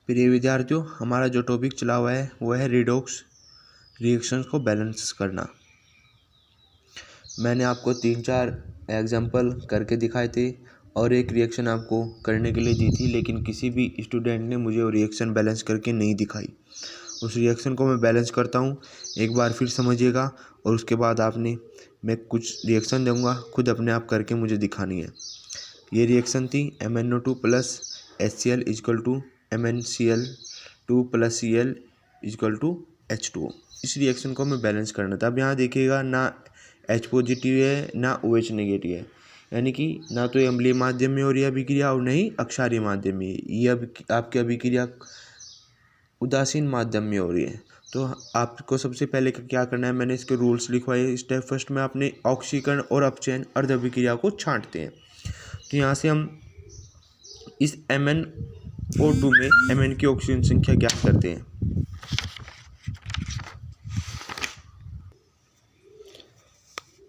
प्रिय विद्यार्थियों, हमारा जो टॉपिक चला हुआ है वो है रिडॉक्स रिएक्शंस को बैलेंस करना। मैंने आपको 3-4 एग्जाम्पल करके दिखाए थे और एक रिएक्शन आपको करने के लिए दी थी, लेकिन किसी भी स्टूडेंट ने मुझे वो रिएक्शन बैलेंस करके नहीं दिखाई। उस रिएक्शन को मैं बैलेंस करता हूँ, एक बार फिर समझिएगा और उसके बाद मैं कुछ रिएक्शन दूंगा, खुद अपने आप करके मुझे दिखानी है। ये रिएक्शन थी MnO2 plus HCl equal to MnCl2 plus Cl equal to H2O। इस रिएक्शन को हमें बैलेंस करना था। अब यहाँ देखिएगा, ना H पॉजिटिव है ना OH नेगेटिव है, यानी कि ना तो ये अम्लीय माध्यम में हो रही है अभिक्रिया और नहीं क्षारीय माध्यम में। ये आपकी अभिक्रिया उदासीन माध्यम में हो रही है। तो आपको सबसे पहले क्या करना है, मैंने इसके रूल्स लिखवाए। स्टेप फर्स्ट में आपने ऑक्सीकरण और अपचयन अर्ध अभिक्रिया को छांटते हैं। तो यहाँ से हम इस MnO2 में Mn की ऑक्सीजन संख्या ज्ञात करते हैं।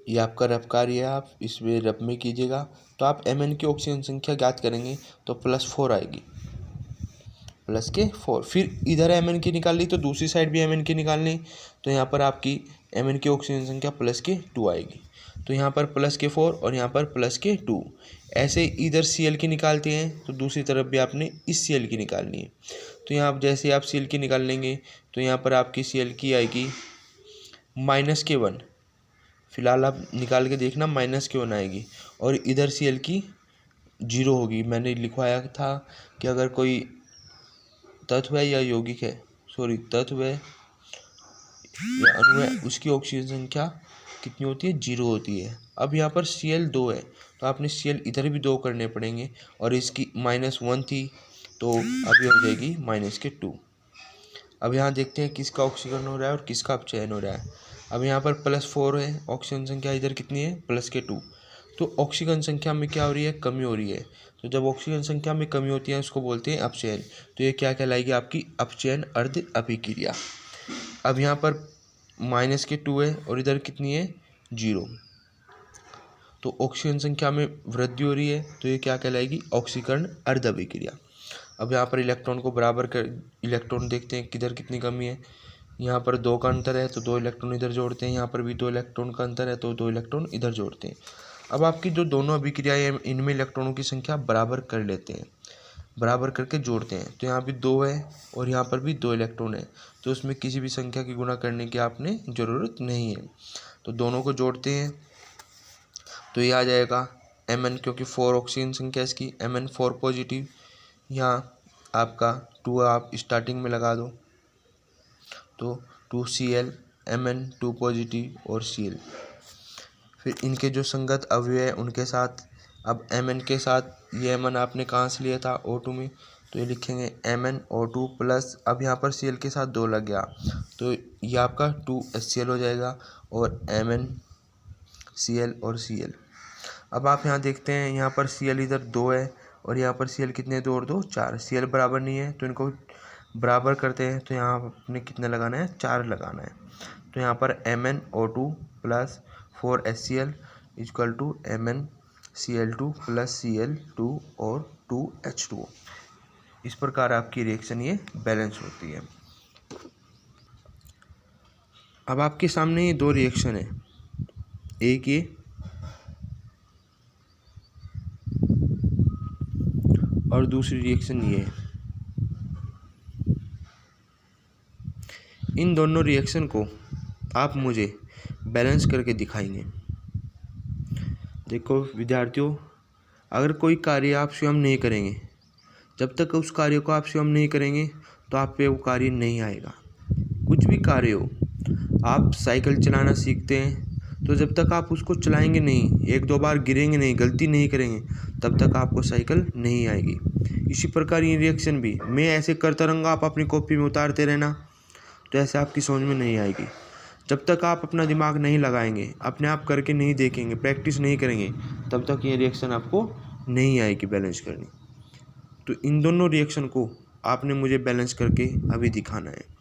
ये आपका रफ कार्य है, आप इसमें रफ में कीजिएगा। तो आप Mn की ऑक्सीजन संख्या ज्ञात करेंगे तो +4 आएगी, +4। फिर इधर Mn की निकाल ली तो दूसरी साइड भी Mn की निकालनी, तो यहाँ पर आपकी Mn की ऑक्सीजन संख्या +2 आएगी। तो यहाँ पर +4 और यहाँ पर +2। ऐसे इधर Cl की निकालते हैं तो दूसरी तरफ भी आपने इस Cl की निकालनी है। तो यहाँ आप जैसे आप Cl की निकाल लेंगे तो यहाँ पर आपकी Cl की आएगी -K1। फिलहाल आप निकाल के देखना, -K1 आएगी। और इधर Cl की 0 होगी। मैंने लिखवाया था कि अगर कोई तत्व है या यौगिक है, तत्व है या अणु है, उसकी ऑक्सीजन संख्या कितनी होती है, 0 होती है। अब यहाँ पर Cl 2 है तो आपने Cl इधर भी 2 करने पड़ेंगे और इसकी -1 थी तो अभी हो जाएगी -2। अब यहाँ देखते हैं किसका ऑक्सीकरण हो रहा है और किसका अपचयन हो रहा है। अब यहाँ पर +4 है, ऑक्सीजन संख्या इधर कितनी है, +2। तो ऑक्सीजन संख्या में क्या हो रही है, कमी हो रही है। तो जब ऑक्सीजन संख्या में कमी होती है उसको बोलते हैं अपचयन। तो ये क्या कहलाएगी, आपकी अपचयन अर्ध अभिक्रिया। अब यहाँ पर -2 है और इधर कितनी है, 0। तो ऑक्सीजन संख्या में वृद्धि हो रही है, तो ये क्या कहलाएगी, ऑक्सीकरण अर्ध अभिक्रिया। अब यहाँ पर इलेक्ट्रॉन को बराबर कर, इलेक्ट्रॉन देखते हैं किधर कितनी कमी है। यहाँ पर 2 का अंतर है तो 2 इलेक्ट्रॉन इधर जोड़ते हैं, यहाँ पर भी 2 इलेक्ट्रॉन का अंतर है तो 2 इलेक्ट्रॉन इधर जोड़ते हैं। अब आपकी जो दोनों अभिक्रियाएं हैं इनमें इलेक्ट्रॉनों की संख्या बराबर कर लेते हैं, बराबर करके जोड़ते हैं। तो यहाँ भी 2 है और यहाँ पर भी 2 इलेक्ट्रॉन है, तो उसमें किसी भी संख्या की गुणा करने की आपने ज़रूरत नहीं है। तो दोनों को जोड़ते हैं तो ये आ जाएगा Mn, क्योंकि 4 ऑक्सीजन संख्या इसकी, Mn 4 पॉजिटिव। यहाँ आपका 2 आप स्टार्टिंग में लगा दो तो 2Cl, Mn 2 पॉजिटिव और Cl। फिर इनके जो संगत अवयव है उनके साथ, अब Mn के साथ ये Mn आपने कहाँ से लिया था, O2 में, तो ये लिखेंगे MnO2 प्लस, अब यहाँ पर Cl के साथ 2 लग गया तो ये आपका 2HCl हो जाएगा और MnCl और Cl। अब आप यहाँ देखते हैं, यहाँ पर Cl इधर 2 है और यहाँ पर Cl कितने, 2 और 2 4। Cl बराबर नहीं है तो इनको बराबर करते हैं। तो यहाँ आपने कितने लगाना है, 4 लगाना है। तो यहाँ पर MnO2 plus 4HCl equal to MnCl2 plus Cl2 और 2H2O। इस प्रकार आपकी रिएक्शन ये बैलेंस होती है। अब आपके सामने ये 2 रिएक्शन है, एक ये और दूसरी रिएक्शन ये है। इन दोनों रिएक्शन को आप मुझे बैलेंस करके दिखाएंगे। देखो विद्यार्थियों, अगर कोई कार्य आप स्वयं नहीं करेंगे, जब तक उस कार्य को आप स्वयं नहीं करेंगे तो आप पे वो कार्य नहीं आएगा। कुछ भी कार्य हो, आप साइकिल चलाना सीखते हैं तो जब तक आप उसको चलाएंगे नहीं, 1-2 बार गिरेंगे नहीं, गलती नहीं करेंगे, तब तक आपको साइकिल नहीं आएगी। इसी प्रकार ये रिएक्शन भी मैं ऐसे करता रहूँगा, आप अपनी कॉपी में उतारते रहना, तो ऐसे आपकी समझ में नहीं आएगी। जब तक आप अपना दिमाग नहीं लगाएंगे, अपने आप करके नहीं देखेंगे, प्रैक्टिस नहीं करेंगे, तब तक ये रिएक्शन आपको नहीं आएगी बैलेंस करनी। तो इन दोनों रिएक्शन को आपने मुझे बैलेंस करके अभी दिखाना है।